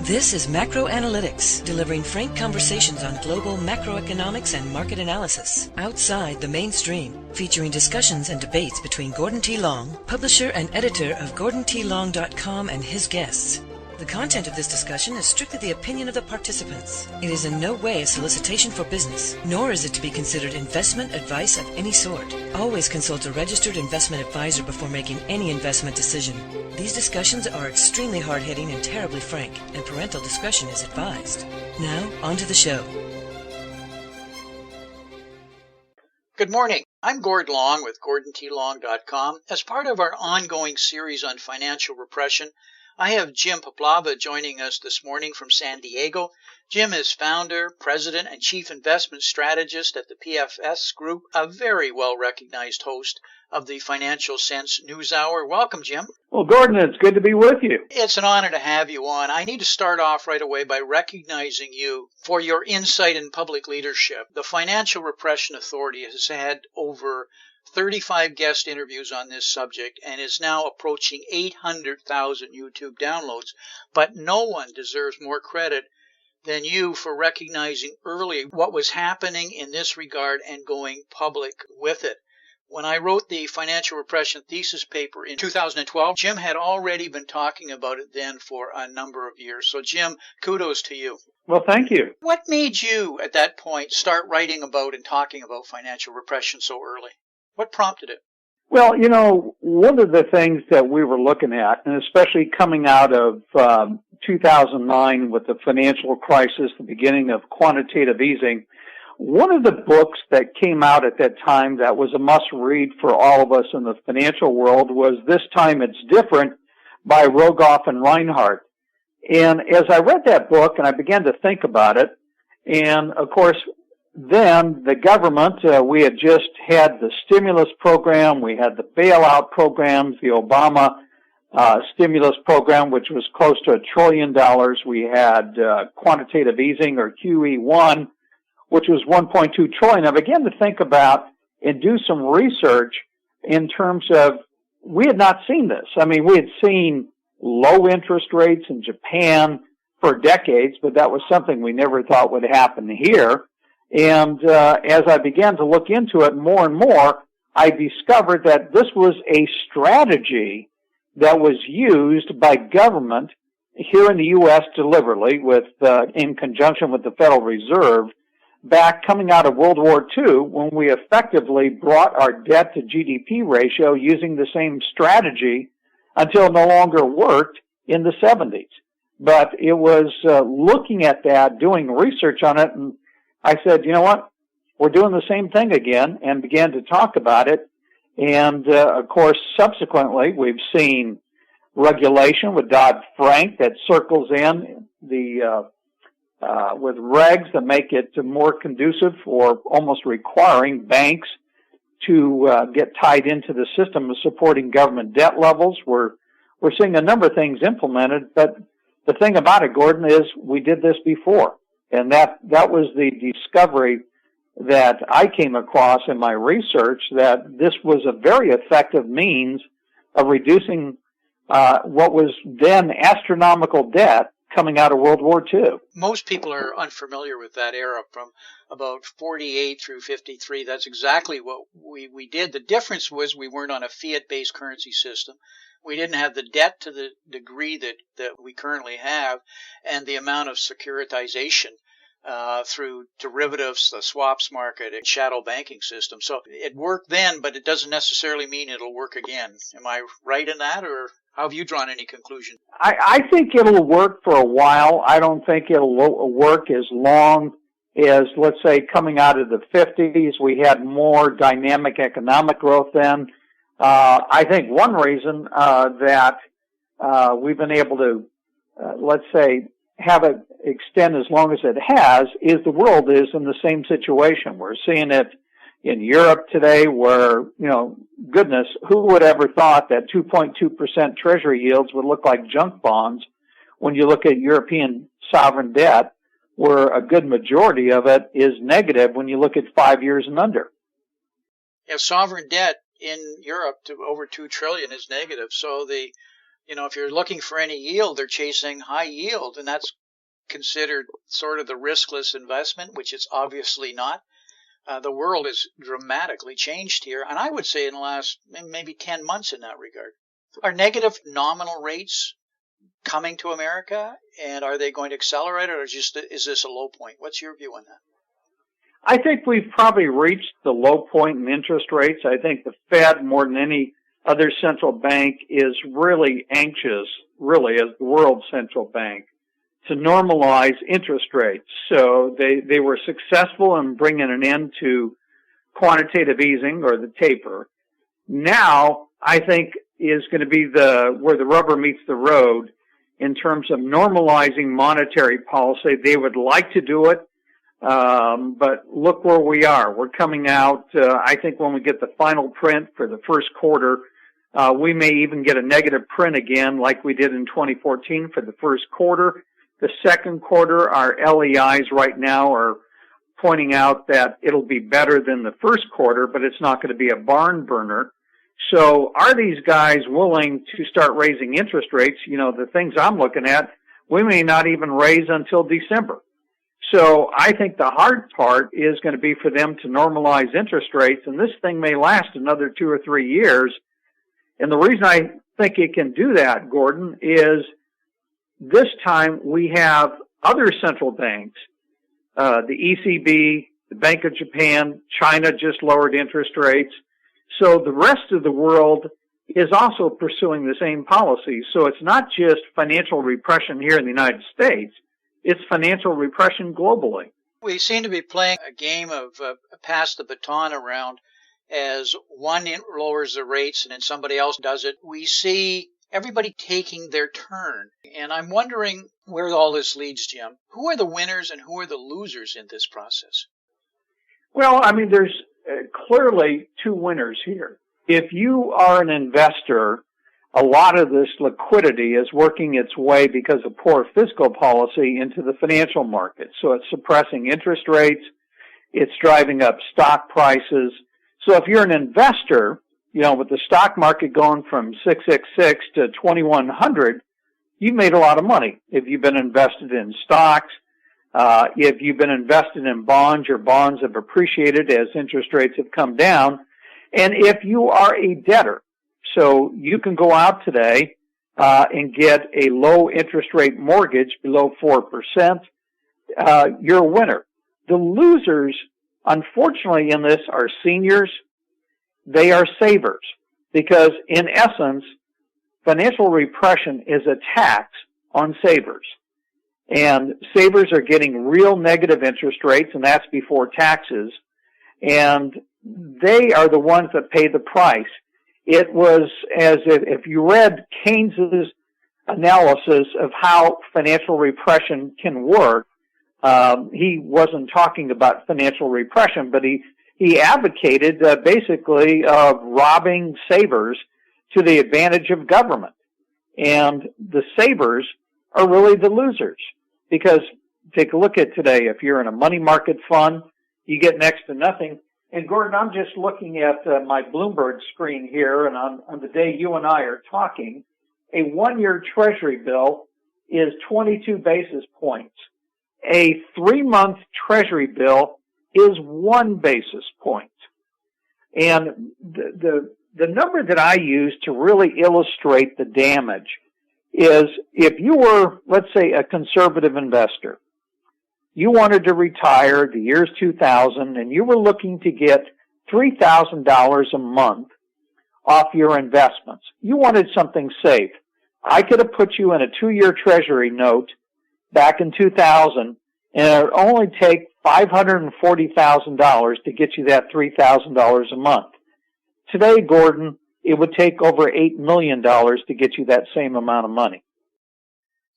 This is Macro Analytics, delivering frank conversations on global macroeconomics and market analysis, outside the mainstream, featuring discussions and debates between Gordon T. Long, publisher and editor of GordonTLong.com, and his guests. The content of this discussion is strictly the opinion of the participants. It is in no way a solicitation for business, nor is it to be considered investment advice of any sort. Always consult a registered investment advisor before making any investment decision. These discussions are extremely hard-hitting and terribly frank, and parental discretion is advised. Now, on to the show. Good morning. I'm Gord Long with GordonTLong.com. As part of our ongoing series on financial repression, I have Jim Puplava joining us this morning from San Diego. Jim is founder, president, and chief investment strategist at the PFS Group, a very well-recognized host of the Financial Sense News Hour. Welcome, Jim. Well, Gordon, it's good to be with you. It's an honor to have you on. I need to start off right away by recognizing you for your insight in public leadership. The Financial Repression Authority has had over 35 guest interviews on this subject and is now approaching 800,000 YouTube downloads. But no one deserves more credit than you for recognizing early what was happening in this regard and going public with it. When I wrote the Financial Repression thesis paper in 2012, Jim had already been talking about it then for a number of years. So, Jim, kudos to you. Well, thank you. What made you, at that point, start writing about and talking about financial repression so early? What prompted it? Well, you know, one of the things that we were looking at, and especially coming out of 2009 with the financial crisis, the beginning of quantitative easing, one of the books that came out at that time that was a must-read for all of us in the financial world was This Time It's Different by Rogoff and Reinhardt. And as I read that book and I began to think about it, and of course, then the government, we had just had the stimulus program, we had the bailout programs, the Obama stimulus program, which was close to $1 trillion. We had quantitative easing, or QE1, which was $1.2 trillion. I began to think about and do some research in terms of, we had not seen this. I mean, we had seen low interest rates in Japan for decades, but that was something we never thought would happen here. And as I began to look into it more and more, I discovered that this was a strategy that was used by government here in the U.S. deliberately, in conjunction with the Federal Reserve, back coming out of World War II, when we effectively brought our debt to GDP ratio using the same strategy until it no longer worked in the 70s. But it was looking at that, doing research on it, and I said, you know what, we're doing the same thing again, and began to talk about it. And, of course, subsequently, we've seen regulation with Dodd-Frank that circles in with regs that make it more conducive for almost requiring banks to get tied into the system of supporting government debt levels. We're seeing a number of things implemented, but the thing about it, Gordon, is we did this before. And that was the discovery that I came across in my research, that this was a very effective means of reducing what was then astronomical debt coming out of World War II. Most people are unfamiliar with that era from about 48 through 53. That's exactly what we did. The difference was we weren't on a fiat-based currency system. We didn't have the debt to the degree that we currently have, and the amount of securitization through derivatives, the swaps market, and shadow banking system. So it worked then, but it doesn't necessarily mean it'll work again. Am I right in that, or how have you drawn any conclusion? I think it'll work for a while. I don't think it'll work as long as, let's say, coming out of the 50s, we had more dynamic economic growth then. I think one reason that we've been able to, let's say, have it extend as long as it has is the world is in the same situation. We're seeing it in Europe today where, you know, goodness, who would ever thought that 2.2% treasury yields would look like junk bonds when you look at European sovereign debt, where a good majority of it is negative when you look at 5 years and under. Yeah, sovereign debt in Europe to over $2 trillion is negative. So the If you're looking for any yield, they're chasing high yield, and that's considered sort of the riskless investment, which it's obviously not. The world has dramatically changed here, and I would say in the last maybe 10 months in that regard. Are negative nominal rates coming to America, and are they going to accelerate, or is this a low point? What's your view on that? I think we've probably reached the low point in interest rates. I think the Fed, more than any other central bank, is really anxious, really, as the world's central bank, to normalize interest rates. So they were successful in bringing an end to quantitative easing, or the taper. Now, I think, is going to be where the rubber meets the road in terms of normalizing monetary policy. They would like to do it, but look where we are. We're coming out, I think when we get the final print for the first quarter, we may even get a negative print again like we did in 2014 for the first quarter. The second quarter, our LEIs right now are pointing out that it'll be better than the first quarter, but it's not going to be a barn burner. So are these guys willing to start raising interest rates? The things I'm looking at, we may not even raise until December. So I think the hard part is going to be for them to normalize interest rates, and this thing may last another 2 or 3 years. And the reason I think it can do that, Gordon, is this time we have other central banks, the ECB, the Bank of Japan, China just lowered interest rates. So the rest of the world is also pursuing the same policy. So it's not just financial repression here in the United States. It's financial repression globally. We seem to be playing a game of pass the baton around. As one lowers the rates and then somebody else does it, we see everybody taking their turn. And I'm wondering where all this leads, Jim. Who are the winners and who are the losers in this process? Well, there's clearly two winners here. If you are an investor, a lot of this liquidity is working its way because of poor fiscal policy into the financial market. So it's suppressing interest rates. It's driving up stock prices. So if you're an investor, with the stock market going from 666 to 2100, you've made a lot of money. If you've been invested in stocks, if you've been invested in bonds, your bonds have appreciated as interest rates have come down. And if you are a debtor, so you can go out today and get a low interest rate mortgage below 4%, you're a winner. The losers, unfortunately, in this are seniors. They are savers, because in essence, financial repression is a tax on savers. And savers are getting real negative interest rates, and that's before taxes. And they are the ones that pay the price. It was as if you read Keynes's analysis of how financial repression can work. He wasn't talking about financial repression, but he advocated basically of robbing savers to the advantage of government. And the savers are really the losers, because take a look at today. If you're in a money market fund, you get next to nothing. And Gordon, I'm just looking at my Bloomberg screen here, and on the day you and I are talking, a 1-year Treasury bill is 22 basis points. A 3-month Treasury bill is 1 basis point. And the number that I use to really illustrate the damage is, if you were, let's say, a conservative investor, you wanted to retire the year's 2000, and you were looking to get $3,000 a month off your investments. You wanted something safe. I could have put you in a 2-year Treasury note back in 2000, and it would only take $540,000 to get you that $3,000 a month. Today, Gordon, it would take over $8 million to get you that same amount of money.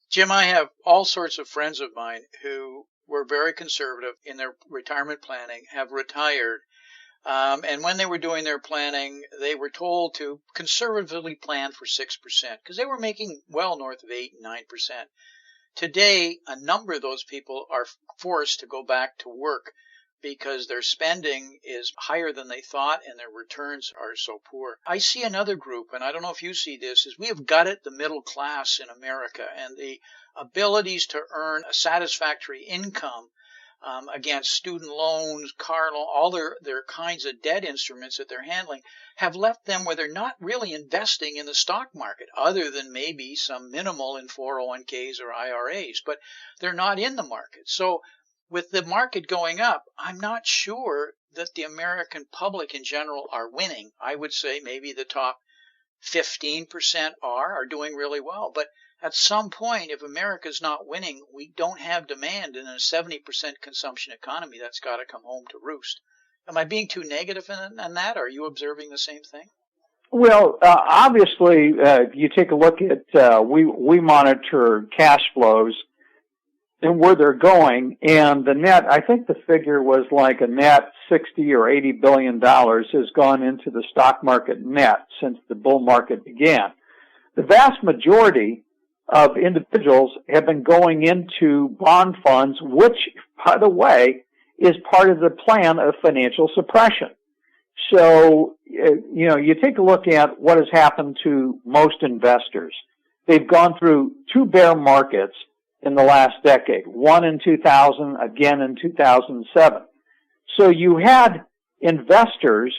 Jim, I have all sorts of friends of mine who were very conservative in their retirement planning, have retired, and when they were doing their planning, they were told to conservatively plan for 6% because they were making well north of 8 and 9%. Today, a number of those people are forced to go back to work because their spending is higher than they thought and their returns are so poor. I see another group, and I don't know if you see this, is we have gutted the middle class in America, and the abilities to earn a satisfactory income against student loans, car loan, all their kinds of debt instruments that they're handling, have left them where they're not really investing in the stock market, other than maybe some minimal in 401ks or IRAs, but they're not in the market. So with the market going up, I'm not sure that the American public in general are winning. I would say maybe the top 15% are doing really well. But at some point, if America's not winning, we don't have demand in a 70% consumption economy. That's got to come home to roost. Am I being too negative in that? Are you observing the same thing? Well, obviously, you take a look at, we monitor cash flows and where they're going, and the net, I think the figure was like a net $60 or $80 billion has gone into the stock market net since the bull market began. The vast majority of individuals have been going into bond funds, which, by the way, is part of the plan of financial suppression. So, you take a look at what has happened to most investors. They've gone through two bear markets in the last decade, one in 2000, again in 2007. So you had investors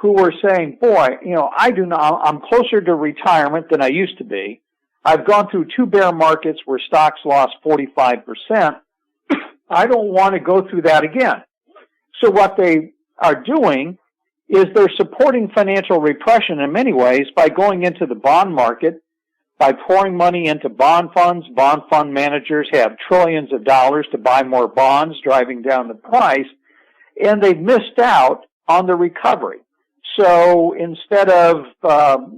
who were saying, boy, I'm closer to retirement than I used to be. I've gone through two bear markets where stocks lost 45%. I don't want to go through that again. So what they are doing is they're supporting financial repression in many ways by going into the bond market, by pouring money into bond funds. Bond fund managers have trillions of dollars to buy more bonds, driving down the price, and they've missed out on the recovery. So instead of,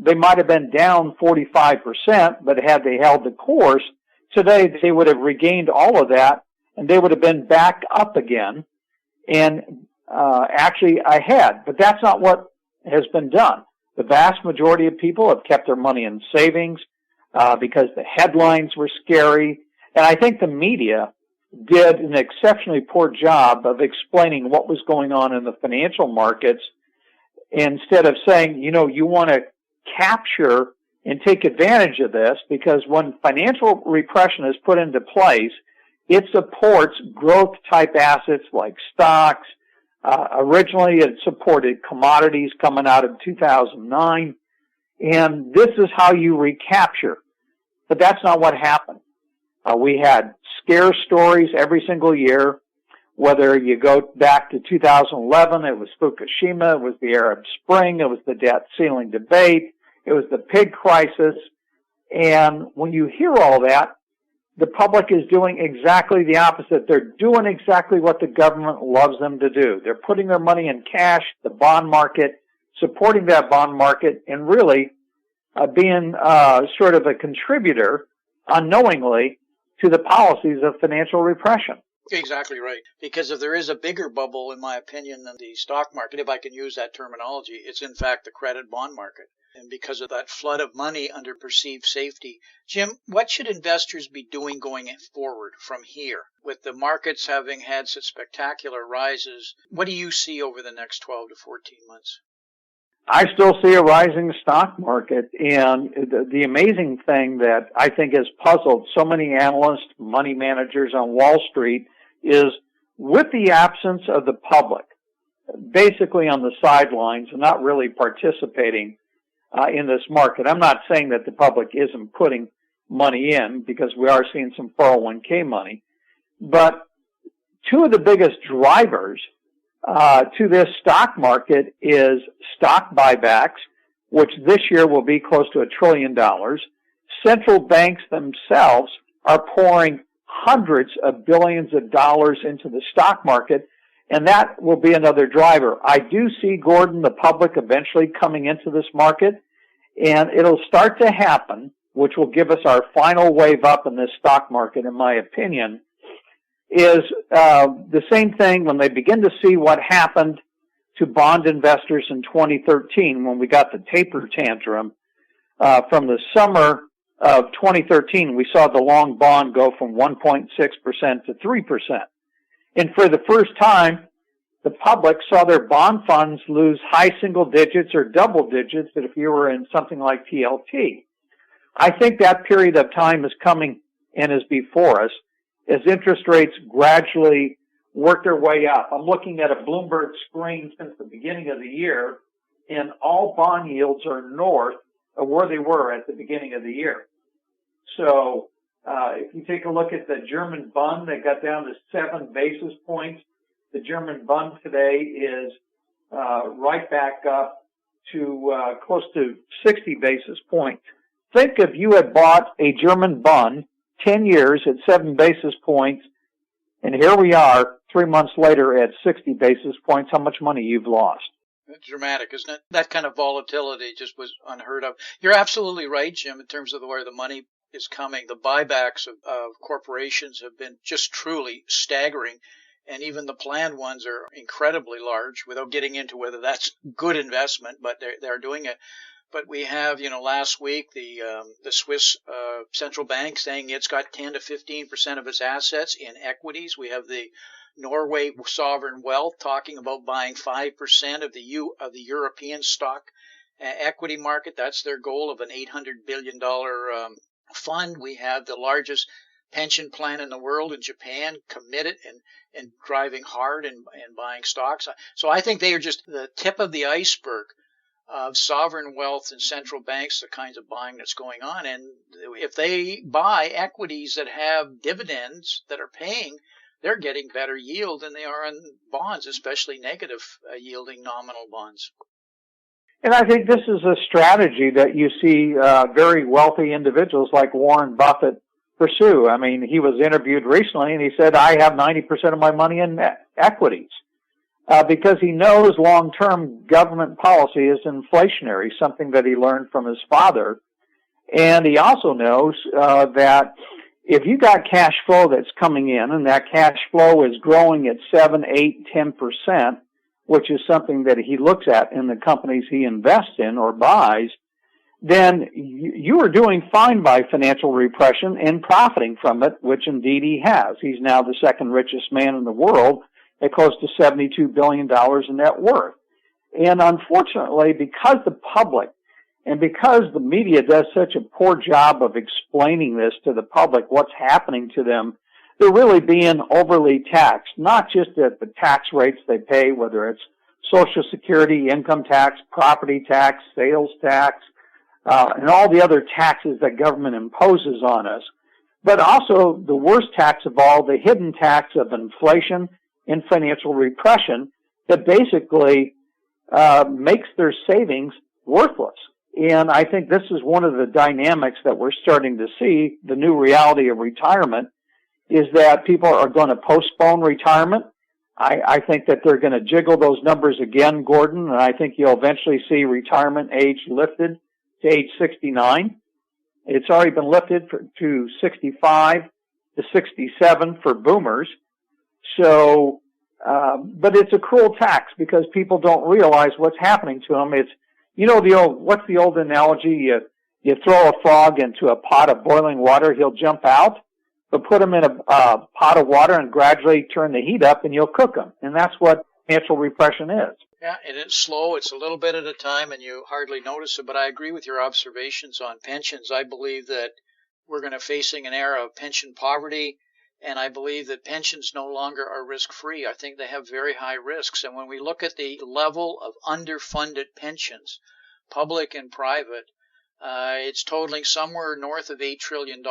they might have been down 45%, but had they held the course, today they would have regained all of that, and they would have been back up again, and actually ahead. But that's not what has been done. The vast majority of people have kept their money in savings because the headlines were scary. And I think the media did an exceptionally poor job of explaining what was going on in the financial markets, instead of saying, you want to capture and take advantage of this, because when financial repression is put into place, it supports growth-type assets like stocks. Originally, it supported commodities coming out of 2009, and this is how you recapture. But that's not what happened. We had scare stories every single year. Whether you go back to 2011, it was Fukushima, it was the Arab Spring, it was the debt ceiling debate, it was the pig crisis. And when you hear all that, the public is doing exactly the opposite. They're doing exactly what the government loves them to do. They're putting their money in cash, the bond market, supporting that bond market, and really being sort of a contributor unknowingly to the policies of financial repression. Exactly right. Because if there is a bigger bubble, in my opinion, than the stock market, if I can use that terminology, it's in fact the credit bond market. And because of that flood of money under perceived safety. Jim, what should investors be doing going forward from here? With the markets having had such spectacular rises, what do you see over the next 12 to 14 months? I still see a rising stock market, and the amazing thing that I think has puzzled so many analysts, money managers on Wall Street is, with the absence of the public, basically on the sidelines and not really participating in this market. I'm not saying that the public isn't putting money in, because we are seeing some 401k money, but two of the biggest drivers to this stock market is stock buybacks, which this year will be close to $1 trillion. Central banks themselves are pouring hundreds of billions of dollars into the stock market, and that will be another driver. I do see, Gordon, the public eventually coming into this market, and it'll start to happen, which will give us our final wave up in this stock market, in my opinion, is the same thing when they begin to see what happened to bond investors in 2013 when we got the taper tantrum. From the summer of 2013, we saw the long bond go from 1.6% to 3%. And for the first time, the public saw their bond funds lose high single digits or double digits if you were in something like TLT. I think that period of time is coming and is before us as interest rates gradually work their way up. I'm looking at a Bloomberg screen since the beginning of the year, and all bond yields are north of where they were at the beginning of the year. So if you take a look at the German Bund, that got down to 7 basis points. The German Bund today is right back up to close to 60 basis points. Think if you had bought a German Bund 10 years at 7 basis points, and here we are 3 months later at 60 basis points, how much money you've lost. That's dramatic, isn't it? That kind of volatility just was unheard of. You're absolutely right, Jim, in terms of where the money is coming. The buybacks of corporations have been just truly staggering, and even the planned ones are incredibly large, without getting into whether that's good investment, but they're doing it. But we have, last week the Swiss central bank saying it's got 10 to 15% of its assets in equities. We have the Norway sovereign wealth talking about buying 5% of the European stock equity market. That's their goal of an $800 billion fund. We have the largest pension plan in the world in Japan committed and driving hard and buying stocks. So I think they are just the tip of the iceberg of sovereign wealth and central banks, the kinds of buying that's going on. And if they buy equities that have dividends that are paying, they're getting better yield than they are on bonds, especially negative yielding nominal bonds. And I think this is a strategy that you see very wealthy individuals like Warren Buffett pursue. I mean, he was interviewed recently and he said, I have 90% of my money in equities. Because he knows long-term government policy is inflationary, something that he learned from his father. And he also knows that if you got cash flow that's coming in and that cash flow is growing at 7, 8, 10%, which is something that he looks at in the companies he invests in or buys, then you are doing fine by financial repression and profiting from it, which indeed he has. He's now the second richest man in the world at close to $72 billion in net worth. And unfortunately, because the public and because the media does such a poor job of explaining this to the public, what's happening to them, they're really being overly taxed, not just at the tax rates they pay, whether it's Social Security, income tax, property tax, sales tax, and all the other taxes that government imposes on us, but also the worst tax of all, the hidden tax of inflation and financial repression that basically makes their savings worthless. And I think this is one of the dynamics that we're starting to see. The new reality of retirement is that people are going to postpone retirement. I think that they're going to jiggle those numbers again, Gordon, and I think you'll eventually see retirement age lifted to age 69. It's already been lifted to 65 to 67 for boomers. So, but it's a cruel tax because people don't realize what's happening to them. It's, what's the old analogy? You throw a frog into a pot of boiling water, he'll jump out, but put him in a pot of water and gradually turn the heat up and you'll cook him. And that's what financial repression is. Yeah, and it's slow. It's a little bit at a time and you hardly notice it, but I agree with your observations on pensions. I believe that we're going to facing an era of pension poverty. And I believe that pensions no longer are risk-free. I think they have very high risks. And when we look at the level of underfunded pensions, public and private, it's totaling somewhere north of $8 trillion.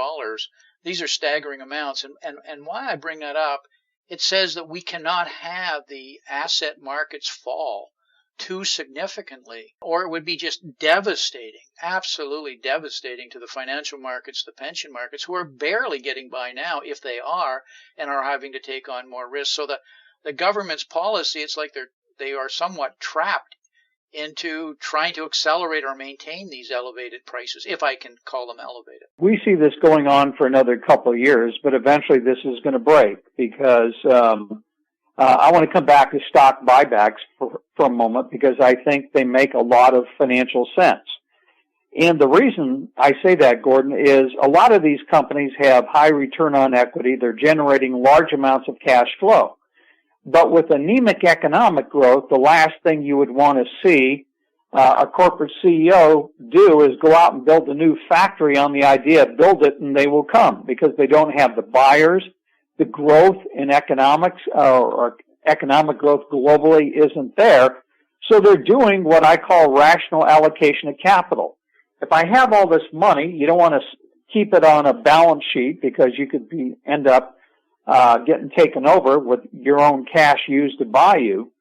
These are staggering amounts. And why I bring that up, it says that we cannot have the asset markets fall too significantly, or it would be just devastating, absolutely devastating to the financial markets, the pension markets, who are barely getting by now, if they are, and are having to take on more risk. So the government's policy, it's like they are somewhat trapped into trying to accelerate or maintain these elevated prices, if I can call them elevated. We see this going on for another couple of years, but eventually this is going to break because I want to come back to stock buybacks for a moment because I think they make a lot of financial sense. And the reason I say that, Gordon, is a lot of these companies have high return on equity. They're generating large amounts of cash flow. But with anemic economic growth, the last thing you would want to see a corporate CEO do is go out and build a new factory on the idea, build it and they will come, because they don't have the buyers. The growth in economics or economic growth globally isn't there. So they're doing what I call rational allocation of capital. If I have all this money, you don't want to keep it on a balance sheet because you could end up getting taken over with your own cash used to buy you.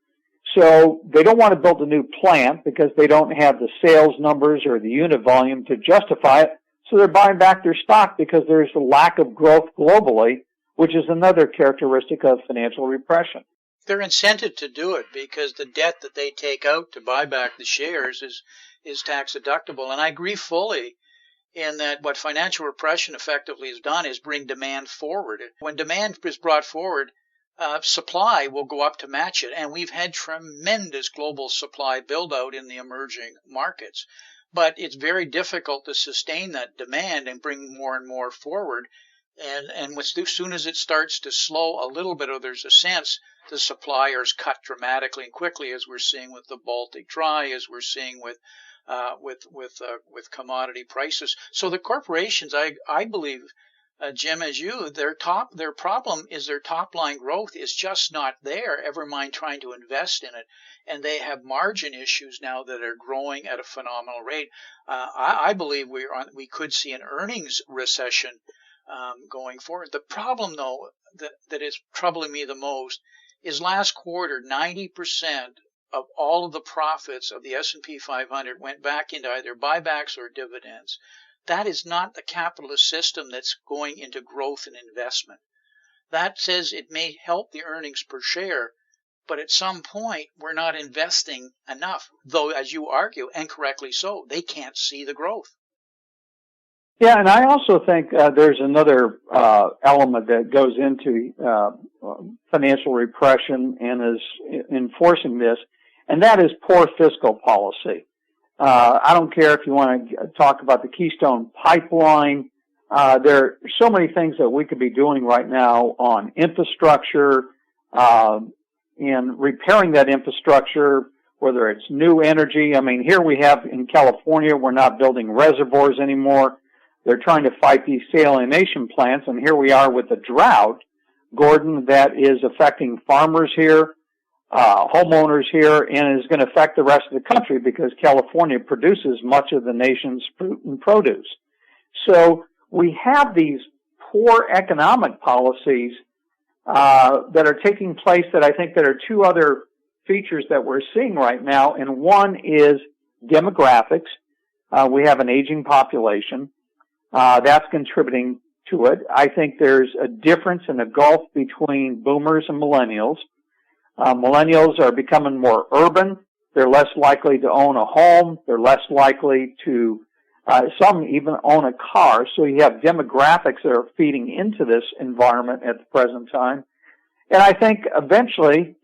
So they don't want to build a new plant because they don't have the sales numbers or the unit volume to justify it. So they're buying back their stock because there's a lack of growth globally, which is another characteristic of financial repression. They're incented to do it because the debt that they take out to buy back the shares is tax deductible. And I agree fully in that what financial repression effectively has done is bring demand forward. When demand is brought forward, supply will go up to match it. And we've had tremendous global supply build out in the emerging markets. But it's very difficult to sustain that demand and bring more and more forward. And as soon as it starts to slow a little bit, or there's a sense, the suppliers cut dramatically and quickly, as we're seeing with the Baltic Dry, as we're seeing with commodity prices. So the corporations, I believe, Jim, as you, their problem is their top line growth is just not there. Ever mind trying to invest in it, and they have margin issues now that are growing at a phenomenal rate. I believe we could see an earnings recession going forward. The problem, though, that is troubling me the most is last quarter, 90% of all of the profits of the S&P 500 went back into either buybacks or dividends. That is not the capitalist system that's going into growth and investment. That says it may help the earnings per share, but at some point we're not investing enough, though, as you argue, and correctly so, they can't see the growth. Yeah, and I also think there's another element that goes into financial repression and is enforcing this, and that is poor fiscal policy. I don't care if you want to talk about the Keystone Pipeline. There are so many things that we could be doing right now on infrastructure and repairing that infrastructure, whether it's new energy. I mean, here we have in California, we're not building reservoirs anymore. They're trying to fight these salination plants, and here we are with a drought, Gordon, that is affecting farmers here, homeowners here, and is going to affect the rest of the country because California produces much of the nation's fruit and produce. So we have these poor economic policies that are taking place that I think that are two other features that we're seeing right now, and one is demographics. We have an aging population. That's contributing to it. I think there's a difference in a gulf between boomers and millennials. Millennials are becoming more urban. They're less likely to own a home. They're less likely to, some even own a car. So you have demographics that are feeding into this environment at the present time. And I think eventually,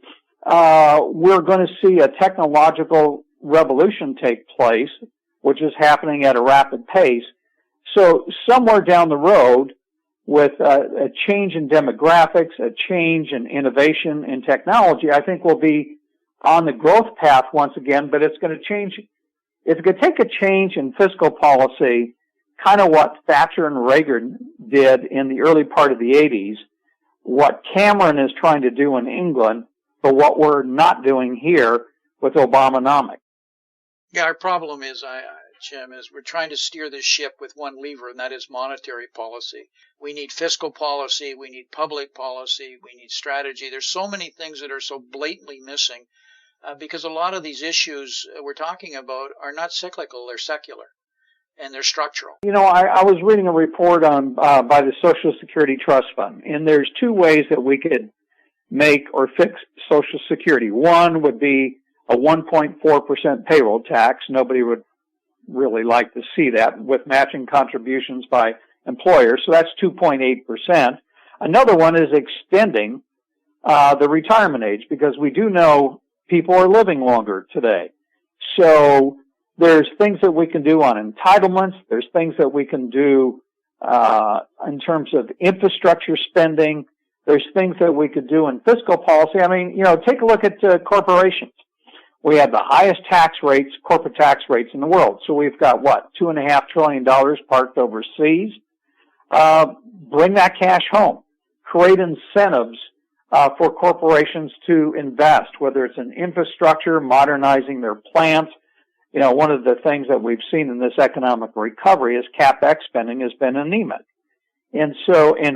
we're going to see a technological revolution take place, which is happening at a rapid pace. So somewhere down the road, with a change in demographics, a change in innovation in technology, I think we'll be on the growth path once again, but it's going to change. It's going to take a change in fiscal policy, kind of what Thatcher and Reagan did in the early part of the 80s, what Cameron is trying to do in England, but what we're not doing here with Obamanomics. Yeah, our problem is, Jim, is we're trying to steer this ship with one lever, and that is monetary policy. We need fiscal policy, we need public policy, we need strategy. There's so many things that are so blatantly missing because a lot of these issues we're talking about are not cyclical, they're secular, and they're structural. You know, I was reading a report on by the Social Security Trust Fund, and there's two ways that we could make or fix Social Security. One would be a 1.4% payroll tax. Nobody would really like to see that, with matching contributions by employers. So that's 2.8%. Another one is extending the retirement age, because we do know people are living longer today. So there's things that we can do on entitlements. There's things that we can do in terms of infrastructure spending. There's things that we could do in fiscal policy. I mean, take a look at corporations. We have the highest tax rates, corporate tax rates in the world. So we've got, $2.5 trillion parked overseas. Bring that cash home. Create incentives for corporations to invest, whether it's in infrastructure, modernizing their plants. One of the things that we've seen in this economic recovery is CapEx spending has been anemic. And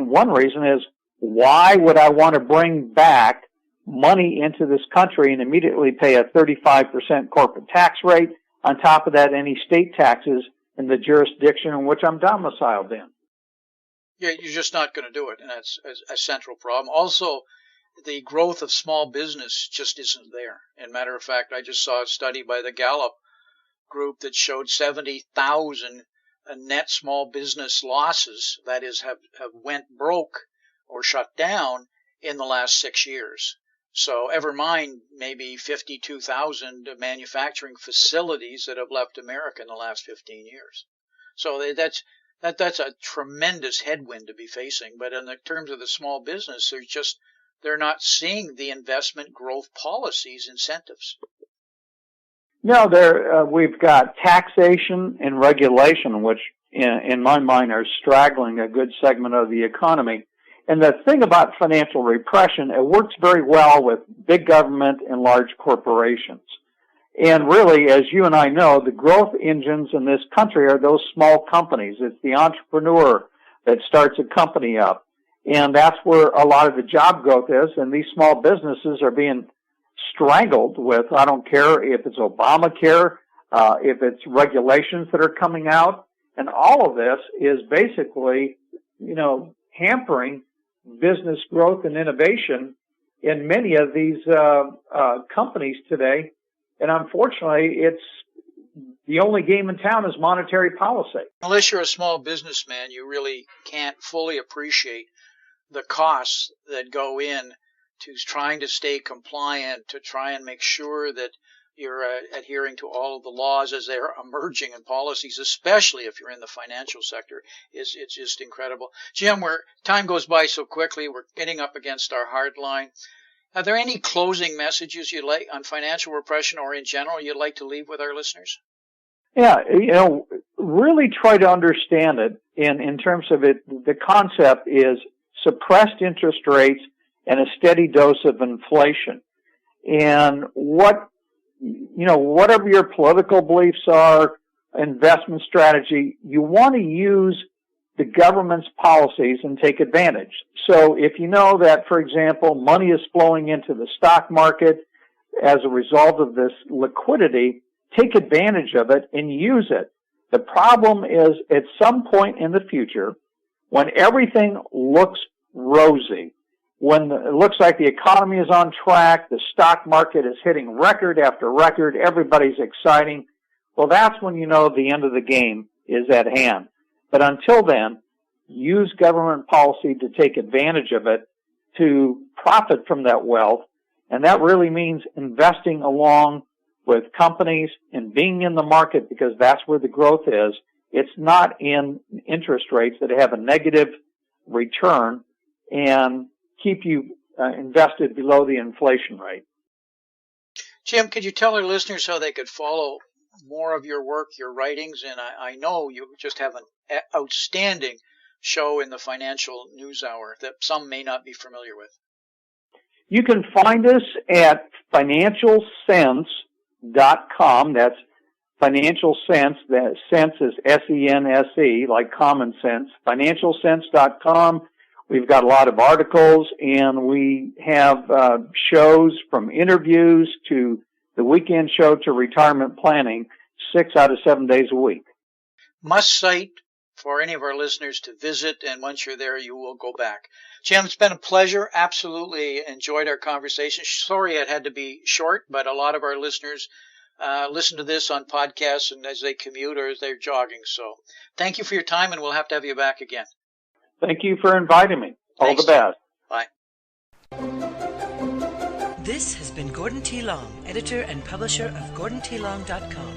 one reason is, why would I want to bring back money into this country and immediately pay a 35% corporate tax rate? On top of that, any state taxes in the jurisdiction in which I'm domiciled in. Yeah, you're just not going to do it, and that's a central problem. Also, the growth of small business just isn't there. And matter of fact, I just saw a study by the Gallup group that showed 70,000 net small business losses, that is, have went broke or shut down in the last 6 years. So ever mind maybe 52,000 manufacturing facilities that have left America in the last 15 years. So that's a tremendous headwind to be facing. But in the terms of the small business, they're not seeing the investment growth policies incentives. No, we've got taxation and regulation, which in my mind are straggling a good segment of the economy. And the thing about financial repression, it works very well with big government and large corporations. And really, as you and I know, the growth engines in this country are those small companies. It's the entrepreneur that starts a company up. And that's where a lot of the job growth is. And these small businesses are being strangled with, I don't care if it's Obamacare, if it's regulations that are coming out. And all of this is basically, hampering business growth and innovation in many of these companies today. And unfortunately, it's the only game in town is monetary policy. Unless you're a small businessman, you really can't fully appreciate the costs that go in to trying to stay compliant, to try and make sure that you're adhering to all of the laws as they're emerging and policies, especially if you're in the financial sector. It's just incredible. Jim, time goes by so quickly. We're getting up against our hard line. Are there any closing messages you'd like on financial repression or in general you'd like to leave with our listeners? Yeah, really try to understand it in terms of it. The concept is suppressed interest rates and a steady dose of inflation. And whatever your political beliefs are, investment strategy, you want to use the government's policies and take advantage. So if you know that, for example, money is flowing into the stock market as a result of this liquidity, take advantage of it and use it. The problem is at some point in the future, when everything looks rosy, when it looks like the economy is on track, the stock market is hitting record after record, everybody's exciting, well, that's when you know the end of the game is at hand. But until then, use government policy to take advantage of it, to profit from that wealth, and that really means investing along with companies and being in the market because that's where the growth is. It's not in interest rates that have a negative return and keep you invested below the inflation rate. Jim, could you tell our listeners how they could follow more of your work, your writings? And I know you just have an outstanding show in the Financial News Hour that some may not be familiar with. You can find us at financialsense.com. That's Financial Sense. That sense is S-E-N-S-E, like common sense. Financialsense.com. We've got a lot of articles, and we have shows from interviews to the weekend show to retirement planning, 6 out of 7 days a week. Must cite for any of our listeners to visit, and once you're there, you will go back. Jim, it's been a pleasure. Absolutely enjoyed our conversation. Sorry it had to be short, but a lot of our listeners listen to this on podcasts and as they commute or as they're jogging. So thank you for your time, and we'll have to have you back again. Thank you for inviting me. All the best. Bye. This has been Gordon T. Long, editor and publisher of GordonTLong.com.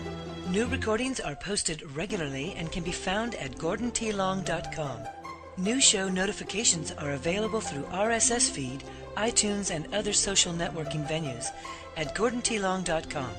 New recordings are posted regularly and can be found at GordonTLong.com. New show notifications are available through RSS feed, iTunes, and other social networking venues at GordonTLong.com.